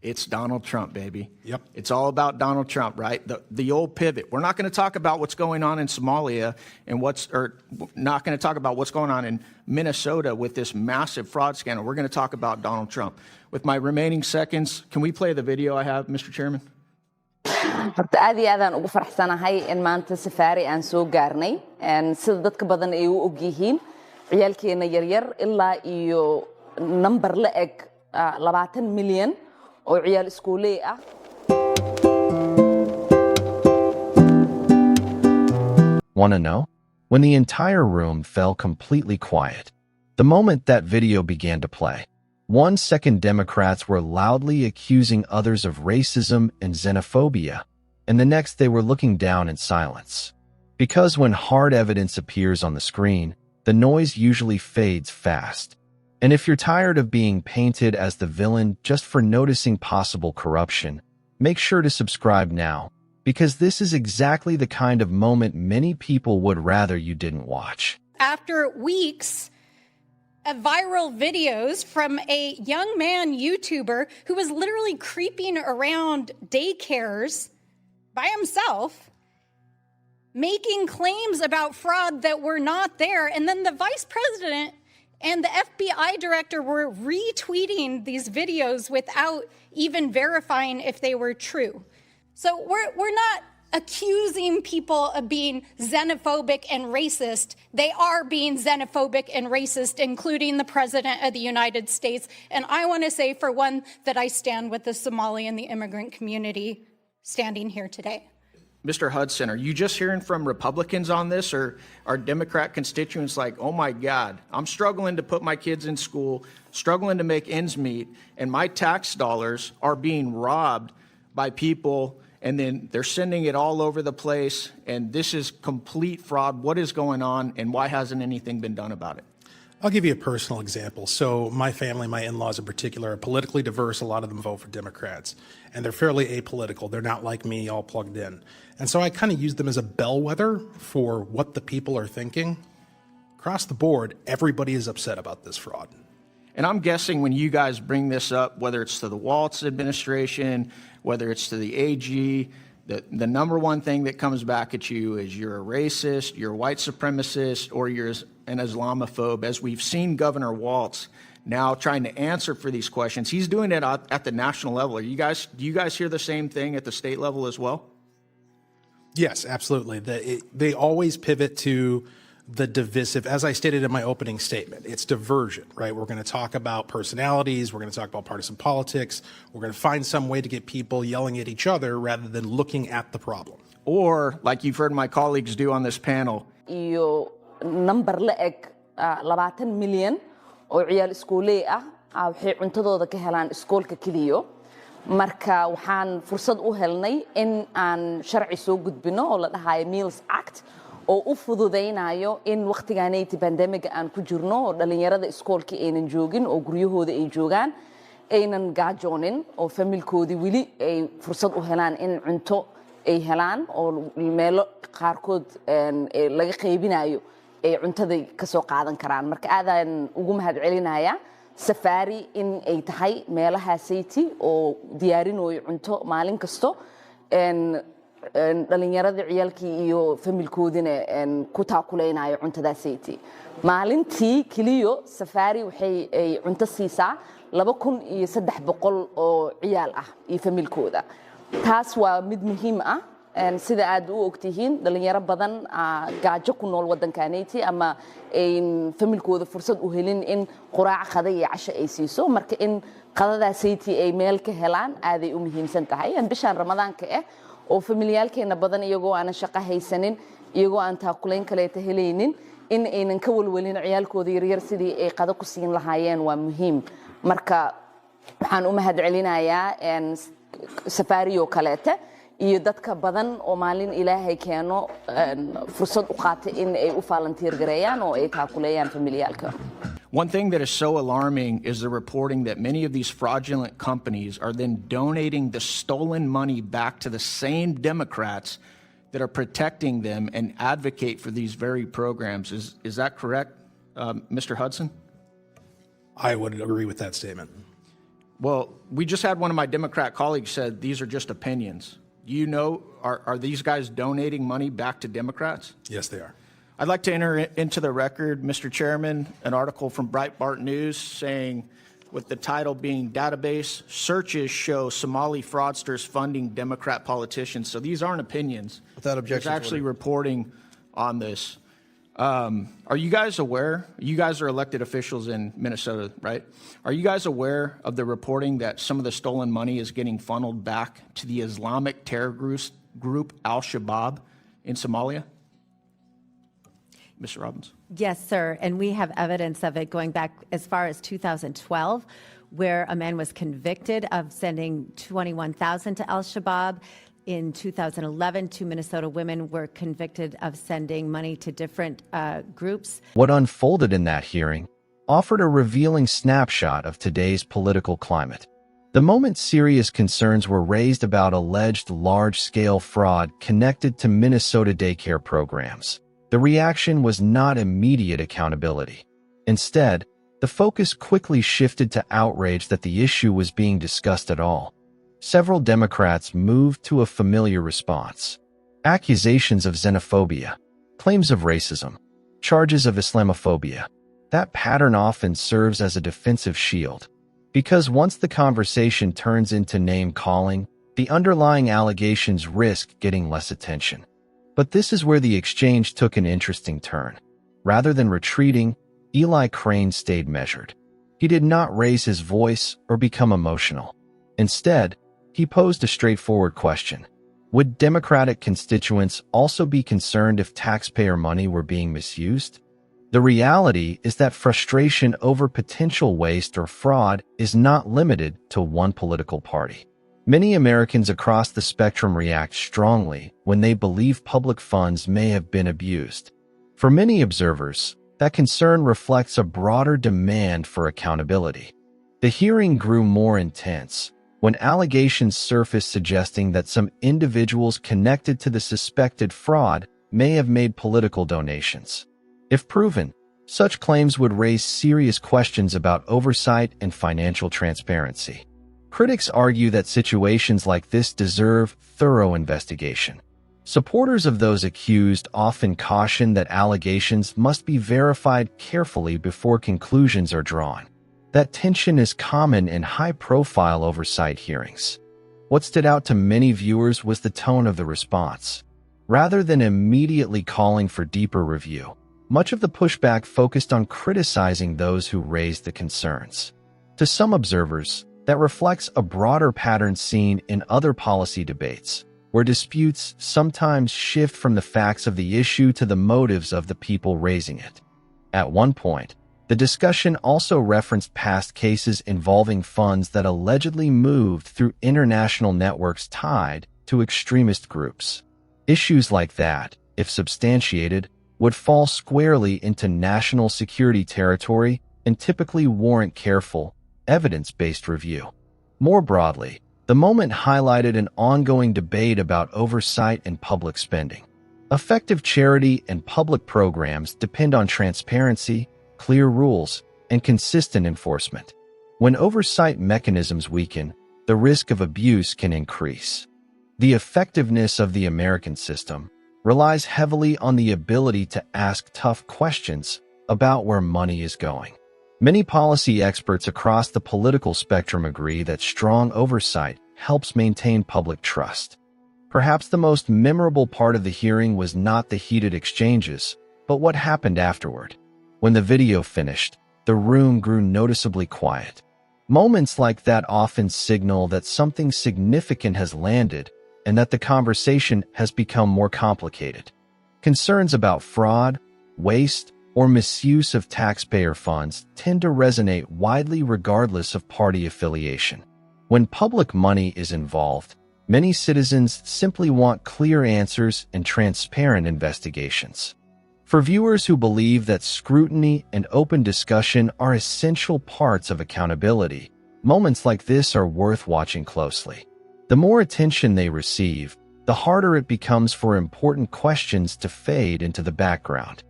It's Donald Trump, baby. Yep. It's all about Donald Trump, right? The old pivot. We're not going to talk about what's going on in Somalia and not going to talk about what's going on in Minnesota with this massive fraud scandal. We're going to talk about Donald Trump. With my remaining seconds, can we play the video I have, Mr. Chairman? horta aad iyo aadaan ugu faraxsanahay in maanta safaari aan soo gaarnay sida dadka badan ay u og yihiin ciyaalkeena yaryar ilaa iyo number la eg 20 milyan oo ciyaal iskuuley ah. Want to know? When the entire room fell completely quiet, the moment that video began to play, 1 second Democrats were loudly accusing others of racism and xenophobia, and the next they were looking down in silence. Because when hard evidence appears on the screen, the noise usually fades fast. And if you're tired of being painted as the villain just for noticing possible corruption, make sure to subscribe now, because this is exactly the kind of moment many people would rather you didn't watch. After weeks of viral videos from a young man YouTuber who was literally creeping around daycares by himself, making claims about fraud that were not there, and then the vice president and the FBI director were retweeting these videos without even verifying if they were true. So we're not accusing people of being xenophobic and racist. They are being xenophobic and racist, including the President of the United States. And I want to say, for one, that I stand with the Somali and the immigrant community standing here today. Mr. Hudson, are you just hearing from Republicans on this, or are Democrat constituents like, oh my God, I'm struggling to put my kids in school, struggling to make ends meet, and my tax dollars are being robbed by people, and then they're sending it all over the place, and this is complete fraud. What is going on, and why hasn't anything been done about it? I'll give you a personal example. So my family, my in-laws in particular, are politically diverse. A lot of them vote for Democrats, and they're fairly apolitical. They're not like me, all plugged in. And so I kind of use them as a bellwether for what the people are thinking. Across the board, everybody is upset about this fraud. And I'm guessing when you guys bring this up, whether it's to the Waltz administration, whether it's to the AG, the number one thing that comes back at you is you're a racist, you're a white supremacist, or you're an Islamophobe. As we've seen Governor Waltz now trying to answer for these questions, he's doing it at the national level. Do you guys hear the same thing at the state level as well? Yes, absolutely. They always pivot to the divisive. As I stated in my opening statement, it's diversion, right? We're going to talk about personalities. We're going to talk about partisan politics. We're going to find some way to get people yelling at each other rather than looking at the problem. Or, like you've heard my colleagues do on this panel, iyo number la eg 20 milyan oo ciyaal iskuuley ah waxay cuntadooda ka helaan iskoolka kaliya. Marka waxaan fursad u helnay in aan sharci soo gudbino oo la dhahayo Meals Act oo u fududeynayo in waqtigaanay pandemic aan ku jirno oo dhalinyarada iskoolka aynan joogin oo guryahooda ay joogaan aynan gaajoonin oo familkoodi wili ay fursad u helaan in cunto ay helaan oo meelo qaarkood laga qaybinayo ay cuntada ka soo qaadan karaan. Marka aadaan ugu mahadcelinayaa safari in ay tahay meelaha city oo diyaarinayo cunto maalin kasto dhalinyarada ciyaalkii iyo familkoodina ku taakuleynaayo cuntada city. Maalintii kaliya safari waxay ay cunto siisaa 2300 oo ciyaal ah iyo familkooda. Taas waa mid muhiim ah sida aad u ogtihiin dhalinyaro badan gaajo ku nool wadankaanaytii ama familkooda fursad u helin in quraac qada iyo casho ay siiso. Marka in qadadaasaytii ay meel ka helaan aad ay u muhiimsan tahay. Bishaan ramadaanka oo familiyaalkeena badan iyagoo aan shaqo haysanin, iyagoo aan taakulayn kale helaynin, in aynan ka walwalin ciyaalkooda yaryar sidii ay qada ku siin lahaayeen waa muhiim. Marka waxaan u mahadcelinayaa safari oo kaleete iyo dadka badan oo maalin Ilaahay keeno fursad u qaatay in ay u volunteer gareeyaan oo ay taakuleeyaan familiyaalka. One thing that is so alarming is the reporting that many of these fraudulent companies are then donating the stolen money back to the same Democrats that are protecting them and advocate for these very programs. Is that correct, Mr. Hudson? I would agree with that statement. Well, we just had one of my Democrat colleagues said these are just opinions. Do you know, are these guys donating money back to Democrats? Yes, they are. I'd like to enter into the record, Mr. Chairman, an article from Breitbart News saying, with the title being Database Searches Show Somali Fraudsters Funding Democrat Politicians. So these aren't opinions. Without objection. It's actually reporting on this. Are you guys aware? You guys are elected officials in Minnesota, right? Are you guys aware of the reporting that some of the stolen money is getting funneled back to the Islamic terror group Al-Shabaab in Somalia? Mr. Robbins? Yes, sir. And we have evidence of it going back as far as 2012, where a man was convicted of sending $21,000 to Al-Shabaab. In 2011, 2 Minnesota women were convicted of sending money to different groups. What unfolded in that hearing offered a revealing snapshot of today's political climate. The moment serious concerns were raised about alleged large-scale fraud connected to Minnesota daycare programs, the reaction was not immediate accountability. Instead, the focus quickly shifted to outrage that the issue was being discussed at all. Several Democrats moved to a familiar response: accusations of xenophobia, claims of racism, charges of Islamophobia. That pattern often serves as a defensive shield, because once the conversation turns into name-calling, the underlying allegations risk getting less attention. But this is where the exchange took an interesting turn. Rather than retreating, Eli Crane stayed measured. He did not raise his voice or become emotional. Instead, he posed a straightforward question. Would Democratic constituents also be concerned if taxpayer money were being misused? The reality is that frustration over potential waste or fraud is not limited to one political party. Many Americans across the spectrum react strongly when they believe public funds may have been abused. For many observers, that concern reflects a broader demand for accountability. The hearing grew more intense when allegations surfaced suggesting that some individuals connected to the suspected fraud may have made political donations. If proven, such claims would raise serious questions about oversight and financial transparency. Critics argue that situations like this deserve thorough investigation. Supporters of those accused often caution that allegations must be verified carefully before conclusions are drawn. That tension is common in high-profile oversight hearings. What stood out to many viewers was the tone of the response. Rather than immediately calling for deeper review, much of the pushback focused on criticizing those who raised the concerns. To some observers, that reflects a broader pattern seen in other policy debates, where disputes sometimes shift from the facts of the issue to the motives of the people raising it. At one point, the discussion also referenced past cases involving funds that allegedly moved through international networks tied to extremist groups. Issues like that, if substantiated, would fall squarely into national security territory and typically warrant careful, evidence-based review. More broadly, the moment highlighted an ongoing debate about oversight and public spending. Effective charity and public programs depend on transparency, clear rules, and consistent enforcement. When oversight mechanisms weaken, the risk of abuse can increase. The effectiveness of the American system relies heavily on the ability to ask tough questions about where money is going. Many policy experts across the political spectrum agree that strong oversight helps maintain public trust. Perhaps the most memorable part of the hearing was not the heated exchanges, but what happened afterward. When the video finished, the room grew noticeably quiet. Moments like that often signal that something significant has landed and that the conversation has become more complicated. Concerns about fraud, waste, or misuse of taxpayer funds tend to resonate widely regardless of party affiliation. When public money is involved, many citizens simply want clear answers and transparent investigations. For viewers who believe that scrutiny and open discussion are essential parts of accountability, moments like this are worth watching closely. The more attention they receive, the harder it becomes for important questions to fade into the background.